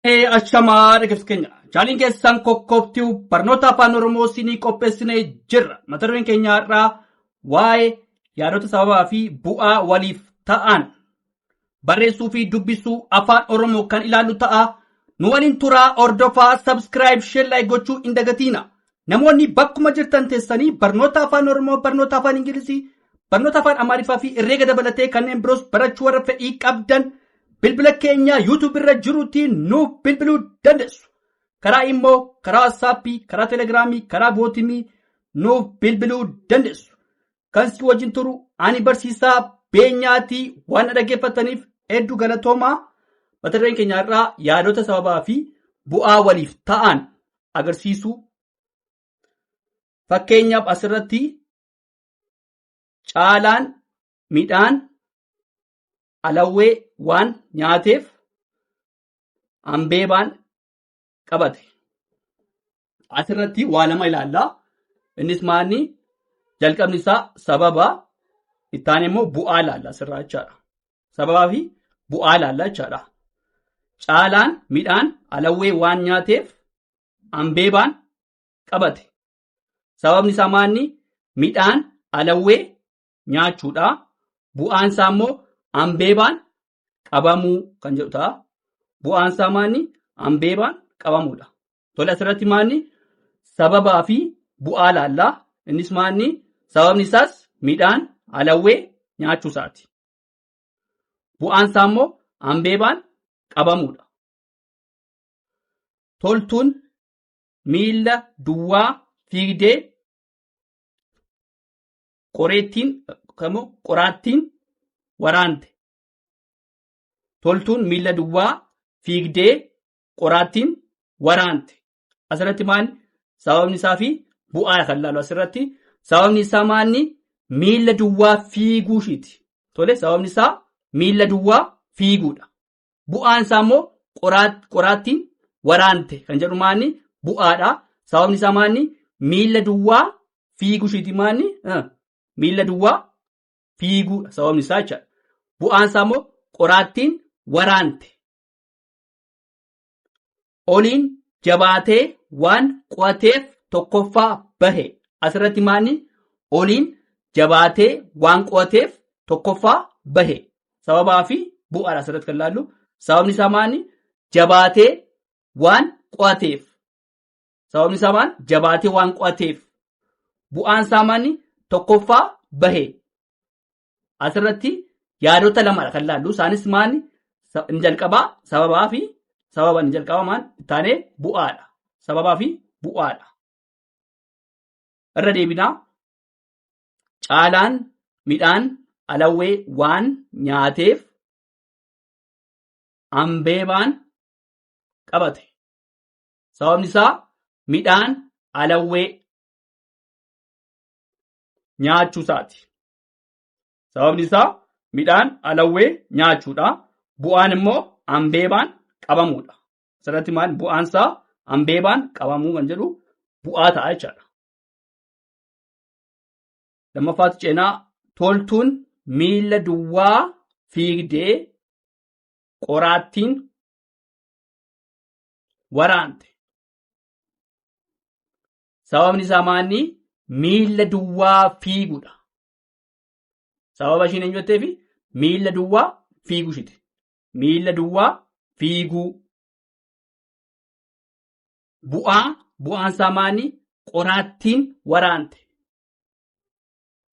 Ashamaa dhaggeeffattoota keenya jaaliin keessan kokkooftuu barnoota afaan oromoo sinii qopheessinee jirra. Mata dureen keenya irraa waa'ee yaadota sababaa fi bu'aa waliif ta'an barreessuu fi dubbisuu afaan oromoo kan ilaallu ta'a. Nu waliin turaa ordofaa subscribe share like gochuu hin dagatiina. Namoonni bakkuma jirtan teessanii barnoota afaan oromoo, barnoota afaan ingilizii, barnoota afaan amaariffaa fi herreega dabalatee kanneen biroos barachuu warra fedhii qabdan bilbila keenya YouTube irra jiruutiin nuuf bilbiluu dandeessu. Karaa immoo karaa WhatsAppii, karaa Telegiraamii, karaa Bootimii nuuf bilbiluu dandeessu. Kan si wajjin turu ani barsiisaa beenyaatii waan dhaggeeffataniif hedduu galatoomaa. Mata dureen keenya irraa yaadota sababaa fi bu'aa waliif ta'an agarsiisuu. Fakkeenyaaf asirratti caalaan midhaan alawwee waan nyaateef ambeebaan qabate. Asirratti waa lama ilaallaa. Innis maanni jalqabni isaa sababa, ittaan immoo bu'aa ilaalla asirraa jechaadha. Sababaa fi bu'aa ilaalla jechaadha. Caalaan midhaan alawwee waan nyaateef ambeebaan qabate. Sababni isaa maanni midhaan alawwee nyaachuudha. Bu'aan isaa immoo ambeebaan qabamuu kan jedhu ta'a. Bu'aan isaa maanni ambeebaan qabamuudha. Tole asirratti maanni sababaa fi bu'aa ilaallaa. Innis maanni sababni isaas midhaan alawwee nyaachuu isaati. Bu'aan isaa immoo ambeebaan qabamuudha. Toltuun miila duwwaa fiigdee qoraattiin waraante. Toltuun miila duwwaa fiigdee qoraattiin waraante. Asirratti maanni sababni isaa fi bu'aa kan ilaalu asirratti sababni isaa maanni miila duwwaa fiiguu ishiiti. Tole sababni isaa miila duwwaa fiiguudha. Bu'aan isaa immoo qoraattiin waraante kan jedhu maanni bu'aadha. Sababni isaa maanni miila duwwaa fiiguu ishiiti maanni miila duwwaa fiiguudha sababni isaa jechaadha. Bu'aan isaa immoo qoraattiin waraante. Oliin jabaatee waan qo'ateef tokkoffaa bahe. Asirratti maanni oliin jabaatee waan qo'ateef tokkoffaa bahe. Sababaa fi bu'aadha asirratti kan ilaallu. Sababni isaa maanni jabaatee waan qo'ateef. Sababni isaa maanni jabaatee waan qo'ateef. Bu'aan isaa maanni tokkoffaa bahe. Asirratti yaadota lamadha kan ilaallu. Isaanis maanni inni jalqabaa sababaa fi sababa inni jalqabaa maanni ittaanee bu'aadha. Sababaa fi bu'aadha. Irra deebinaa. Caalaan midhaan alawwee waan nyaateef ambeebaan qabate. Sababni isaa midhaan alawwee nyaachuu isaati. Sababni isaa midhaan alawwee nyaachuudha. Bu'aan immoo ambeebaan qabamuudha. Asirratti maal bu'aan isaa ambeebaan qabamuu kan jedhu bu'aa ta'a jechaadha. Lammaffaatti ceenaa toltuun miila duwwaa fiigdee qoraattiin waraante. Sababni isaa maanni miila duwwaa fiiguudha. Sababa ishiin eenyu jetteefi miila duwwaa fiiguu ishiiti. Miila duwwaa fiiguu. Bu'aan isaa maanni qoraattiin waraante.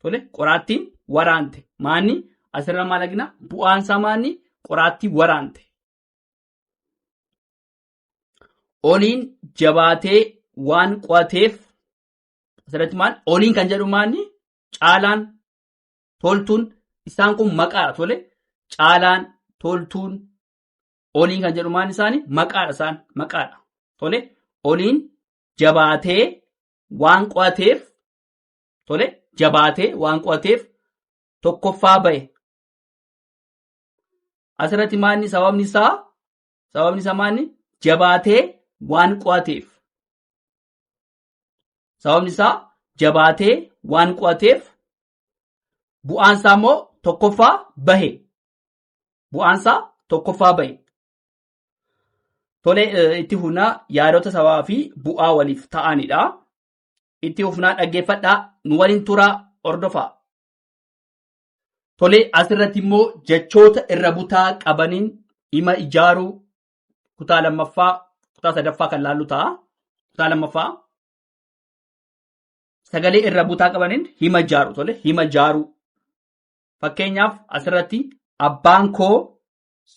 Tole qoraattiin waraante. Maanni asirra maal argina? Bu'aan isaa maanni qoraattiin waraante. Oliin jabaatee waan qo'ateef. Asirratti maal? Oliin kan jedhu maanni caalaan toltuun isaan kun maqaadha. Tole caalaan toltuun oliin kan jedhu maanni isaanii maqaadha isaan maqaadha. Tole oliin jabaatee waan qo'ateef. Tole jabaatee waan qo'ateef tokkoffaa bahe. Asirratti maanni sababni isaa maanni jabaatee waan qo'ateef. Sababni isaa jabaatee waan qo'ateef. Bu'aan isaa immoo tokkoffaa bahe. Bu'aan isaa tokkoffaa bahe. Tole itti fufnaa yaadota sabaa fi bu'aa waliif ta'anidha. Itti fufnaa dhaggeeffadhaa nu waliin turaa hordofaa. Tole asirratti immoo jechoota irra butaa qabaniin hima ijaaruu kutaa lammaffaa kutaa sadaffaa kan laallu ta'a. Kutaa lammaffaa sagalee irra butaa qabaniin hima ijaaruu. Tole hima ijaaruu. Fakkeenyaaf asirratti abbaan koo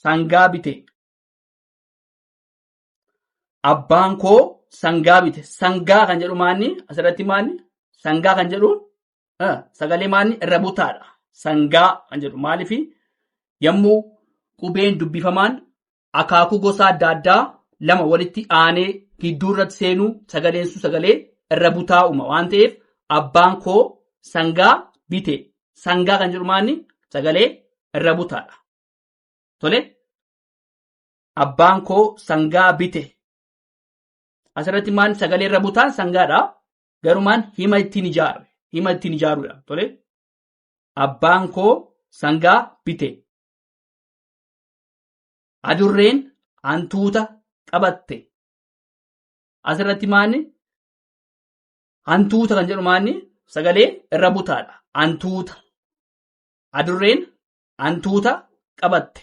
sangaa bite. Abbaan koo sangaa bite. Sangaa kan jedhu maanni asirratti maanni sangaa kan jedhu sagalee maanni irra butaadha. Sangaa kan jedhu maaliifi yommuu qubeen dubbifamaan akaakuu gosa adda addaa lama walitti aanee gidduu irratti seenuu sagaleen sun sagalee irra butaa uuma waan ta'eef abbaan koo sangaa bite. Sangaa kan jedhu maanni sagalee irra butaadha. Tole abbaan koo sangaa bite. Asirratti maanni sagalee irra butaan sangaadha. Garumaan hima ittiin ijaarre. Hima ittiin ijaaruudha. Tole abbaan koo sangaa bite. Adurreen hantuuta qabatte. Asirratti maanni hantuuta kan jedhu maanni sagalee irra butaadha. Hantuuta. Adurreen hantuuta qabatte.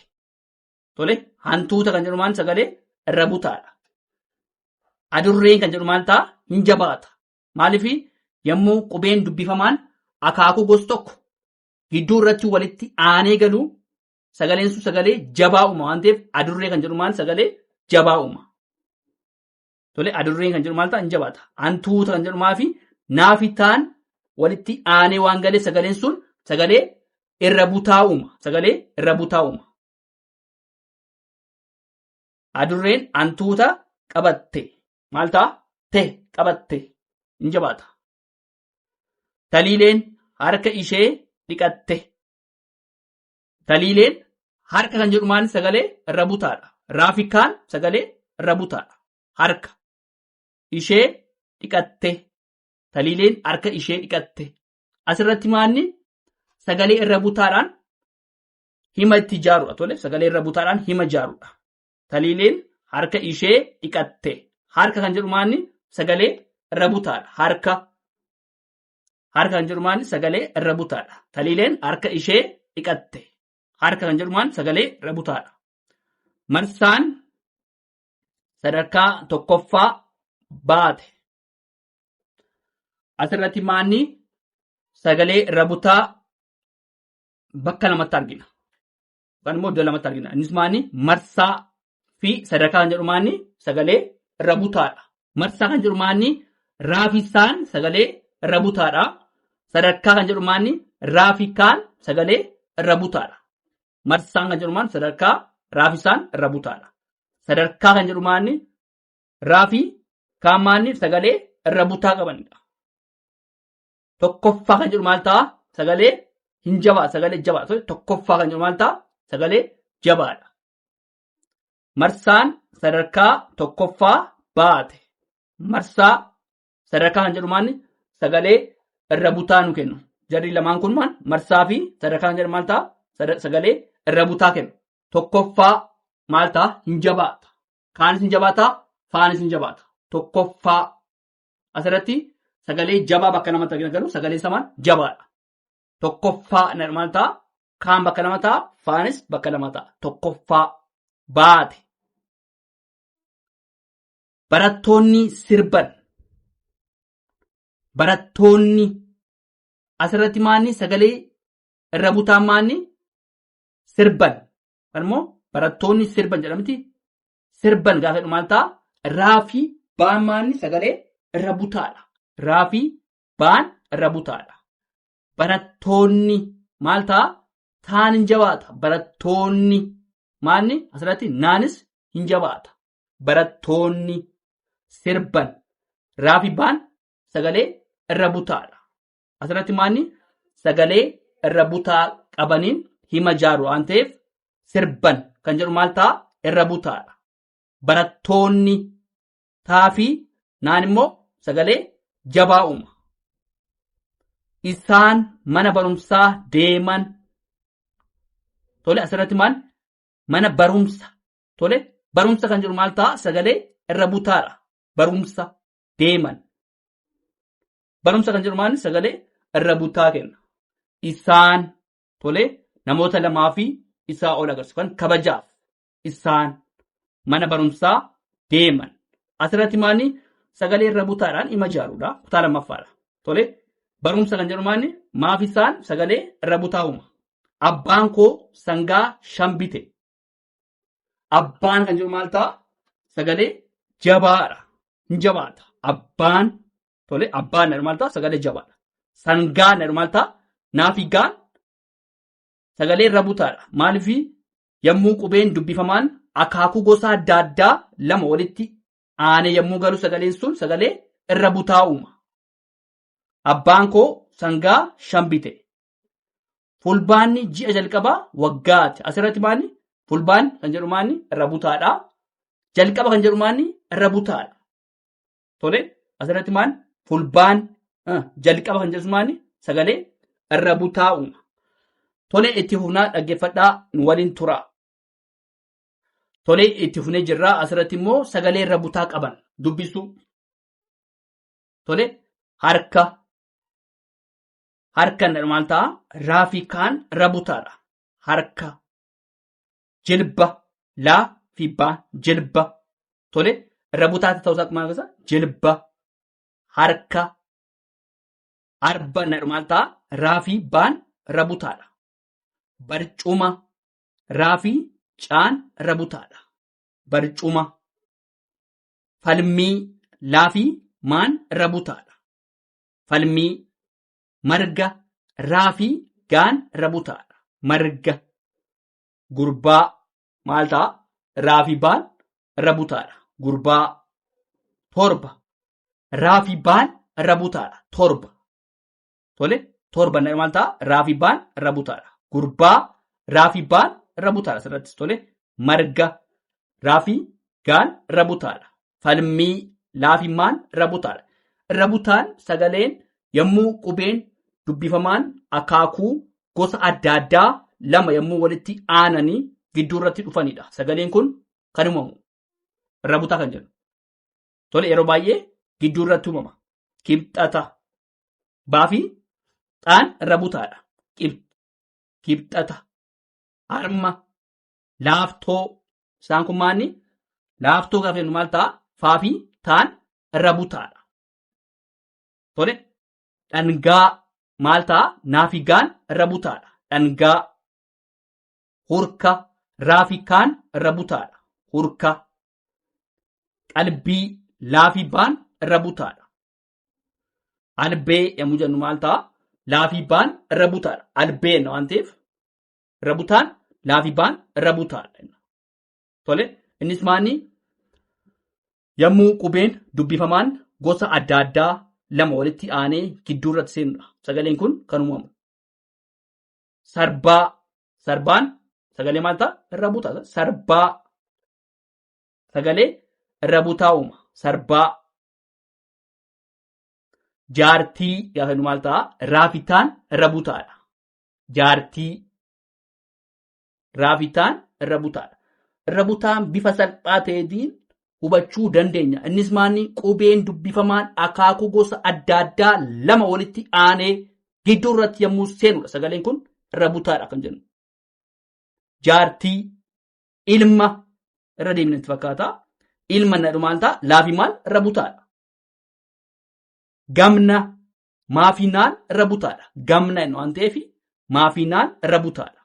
Tole hantuuta kan jedhu maanni sagalee irra butaadha. Adurreen kan jedhu maal ta'a? Hin jabaata. Maaliifi yommuu qubeen dubbifamaan akaakuu gosa tokko gidduu irratti walitti aanee galuu sagaleen sun sagalee jabaa uuma waan ta'eef adurree kan jedhu maal sagalee jabaa uuma. Tole adurreen kan jedhu maal ta'a? Hin jabaata. Hantuuta kan jedhu maafi naafitaan walitti aanee waan galee sagaleen sun sagalee irra butaa uuma. Sagalee irra butaa uuma. Adurreen hantuuta qabatte. Maal ta'a? Te qabatte. Hin jabaata. Taliileen harka ishee dhiqatte. Taliileen harka kan jedhu maal sagalee irra butaadha. Raafikaan sagalee irra butaadha. Harka ishee dhiqatte. Taliileen harka ishee dhiqatte. Asirratti maanni sagalee irra butaadhaan hima itti ijaaruudha. Tole sagalee irra butaadhaan hima ijaaruudha. Taliileen harka ishee dhiqatte. Harka kan jedhu maanni sagalee irra butaadha. Harka. Harka kan jedhu maanni sagalee irra butaadha. Taliileen harka ishee dhiqatte. Harka kan jedhu maanni sagalee irra butaadha. Marsaan sadarkaa tokkoffaa baate. Asirratti maanni sagalee irra butaa bakka lamatti argina. Yookaan immoo iddoo lamatti argina. Innis maanni marsaa fi sadarkaa kan jedhu maanni sagalee irra butaadha. Marsaa kan jedhu maanni raafisaan sagalee irra butaadha. Sadarkaa kan jedhu maanni raafikaan sagalee irra butaadha. Marsaan kan jedhu maanni sadarkaa raafisaan irra butaadha. Sadarkaa kan jedhu maanni raafii kaan maanni sagalee irra butaa qabanidha. Tokkoffaa kan jedhu maal ta'a? Sagalee hin jabaa, sagalee jabaa. Tokkoffaa kan jedhu maal ta'a? Sagalee jabaadha. Marsaan sadarkaa tokkoffaa baate. Marsaa sadarkaa kan jedhu maanni sagalee irra butaa nu kennu. Jarri lamaan kun maal? Marsaa fi sadarkaa kan jedhu maal ta'a? Sagalee irra butaa kennu. Tokkoffaa maal ta'a? Hin jabaata. Kaanis hin jabaata, faanis hin jabaata. Tokkoffaa asirratti sagalee jabaa bakka namatti argina garuu sagalee samaan jabaadha. Tokkoffaa maal ta'a? Kaan bakka lama ta'a, faanis bakka lama ta'a. Tokkoffaa baate. Barattoonni sirban. Barattoonni asirratti maanni sagalee irra butaan maanni sirban. Ammoo barattoonni sirban jedhamti. Sirban gaafa jedhu maal ta'a? Raafii baan maanni sagalee irra butaadha. Raafii baan irra butaadha. Barattoonni maal ta'a? Taan hin jabaata. Barattoonni maanni asirratti naanis hin jabaata. Barattoonni sirban. Raafii baan sagalee irra butaadha. Asirratti maanni sagalee irra butaa qabaniin hima ijaaru waan ta'eef sirban kan jedhu maal ta'a? Irra butaadha. Barattoonni taafii naan immoo sagalee jabaa uuma. Isaan mana barumsaa deeman. Tole asirratti maal? Mana barumsa. Tole Barumsa kan jedhu maal ta'a? Sagalee irra butaadha. Barumsa deeman. Barumsa kan jedhu maal? Sagalee irra butaa kenna. Isaan tole namoota lamaa fi isaa ol agarsiisu kan kabajaaf isaan mana barumsaa deeman. Asirratti maali? Sagalee irra butaadhaan ima jaaruudha. Kutaa lammaffaadha. Tole barumsa kan jedhu maali? Maaf isaan sagalee irra butaa uuma. Abbaan koo sangaa shambite. Abbaan kan jedhu maal ta'a? Sagalee jabaadha. Hin jabaata. Abbaan tole abbaan jedhu maal ta'a? Sagalee jabaadha. Sangaan jedhu maal ta'a? Naafi gaan sagalee irra butaadha. Maaliif yommuu qubeen dubbifamaan akaakuu gosa adda addaa lama walitti aanee yommuu galu sagaleen sun sagalee irra butaa uuma. Abbaan koo sangaa shambite. Fulbaanni ji'a jalqabaa waggaati. Asirratti maali? Fulbaan kan jedhu maali? Irra butaadha. Jalqaba kan jedhu maali? Irra butaadha. Tole asirratti maali? Fulbaan jalqaba kan jedhu maali? Sagalee irra butaa uuma. Tole itti fufnaa dhaggeeffadhaa nu waliin tura. Tole itti fufnee jirraa asirratti immoo sagalee irra butaa qaban dubbisuu. Tole harka. Harkan maal ta'a? Raafii kaan irra butaadha. Harka. Jilba. Laa fi baa. Jilba. Tole irra butaa ta'uusaa maal keessa? Jilba. Harka. Arba maal ta'a? Raafii baan irra butaadha. Barcuma. Raafii caan irra butaadha. Barcuma. Falmii. Laafii maan irra butaadha. Falmii. Marga. Raafii gaan irra butaadha. Marga. Gurbaa. Maal ta'a? Raafii baan irra butaadha. Gurbaa. Torba. Raafii baan irra butaadha. Torba. Tole torba maal ta'a? Raafii baan irra butaadha. Gurbaa. Raafii baan irra butaadha. Asirrattis tole marga. Raafii gaan irra butaadha. Falmii. Laafii maan irra butaadha. Irra butaan sagaleen yommuu qubeen dubbifamaan akaakuu gosa adda addaa lama yommuu walitti aananii gidduu irratti dhufanidha. Sagaleen kun kan uumamu irra butaa kan jedhu. Tole yeroo baay'ee gidduu irratti uumama. Kibxata. Baafii xaan irra butaadha. Kibxata. Harma. Laaftoo. Isaan kun maanni? Laaftoo gaafa jennu maal ta'a? Faafii taan irra butaadha. Tole dhangaa. Maal ta'a? Naafii gaan irra butaadha. Dhangaa. Hurka. Raafii kaan irra butaadha. Hurka. Qalbii. Laafii baan irra butaadha. Albee yommuu jennu maal ta'a? Laafii baan irra butaadha. Albee waan ta'eef irra butaan laafii baan irra butaadha. Tole innis maanni? Yommuu qubeen dubbifamaan gosa adda addaa lama walitti aanee gidduu irratti seenudha. Sagaleen kun kan uumamu. Sarbaa. Sarbaan sagalee maal ta'a? Irra butaa. Sarbaa. Sagalee irra butaa uuma. Sarbaa. Jaartii gaafa jennu maal ta'a? Raafitaan irra butaadha. Jaartii. Raafitaan irra butaadha. Irra butaan bifa salphaa ta'eetiin hubachuu dandeenya. Innis maanni? Qubeen dubbifamaan akaakuu gosa adda addaa lama walitti aanee gidduu irratti yommuu seenudha. Sagaleen kun irra butaadha kan jennu. Jaartii. Ilma. Irra deemnee itti fakkaata. Ilma nadhu maal ta'a? Laafii maal? Irra butaadha. Gamna. Maafinaan irra butaadha. Gamna waan ta'eef maafinaan irra butaadha.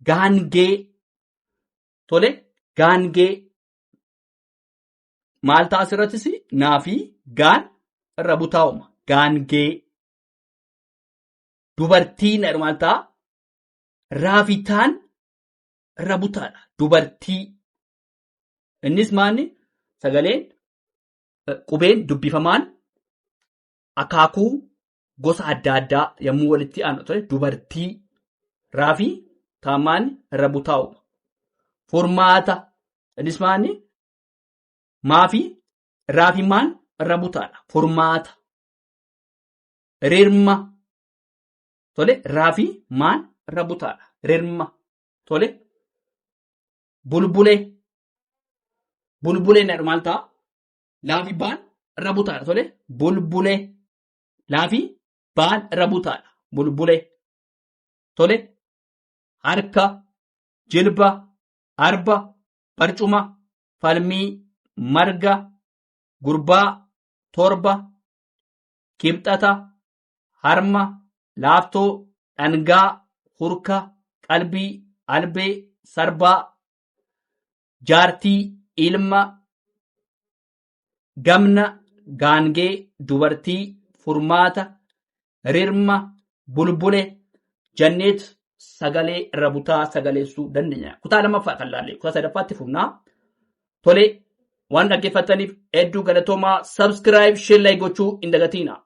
Gaangee. Tole gaangee. Maal ta'a asirrattis? Naafii gaan irra butaa uuma. Gaangee. Dubartii nadhu maal ta'a? Raafitaan irra butaadha. Dubartii. Innis maanni? Sagaleen qubeen dubbifamaan akaakuu gosa adda addaa yommuu walitti aanu ture dubartii. Raafii taamaan irra butaa uuma. Furmaata. Innis maanni? Maafii raafii maan irra butaadha. Furmaata. Rirma. Tole raafii maan irra butaadha. Rirma. Tole bulbulee. Bulbuleen maal ta'a? Laafi baan irra butaadha tole. Bulbulee. Laafi baan irra butaadha. Bulbulee. Tole. Harka, jilba, arba, barcuma, falmii, marga, gurbaa, torba, kibxata, harma, laaftoo, dhangaa, hurka, qalbii, albee, sarbaa, jaartii, ilma, gamna, gaangee, dubartii, furmaata, rirma, bulbule, janneet sagalee irra butaa sagaleessuu dandeenya. Kutaa lammaffaa kan laalle kutaa sadaffaatti fufnaa. Tole waan dhaggeeffataniif hedduu galatoomaa. Subscribe, share, like gochuu hin dagatinaa.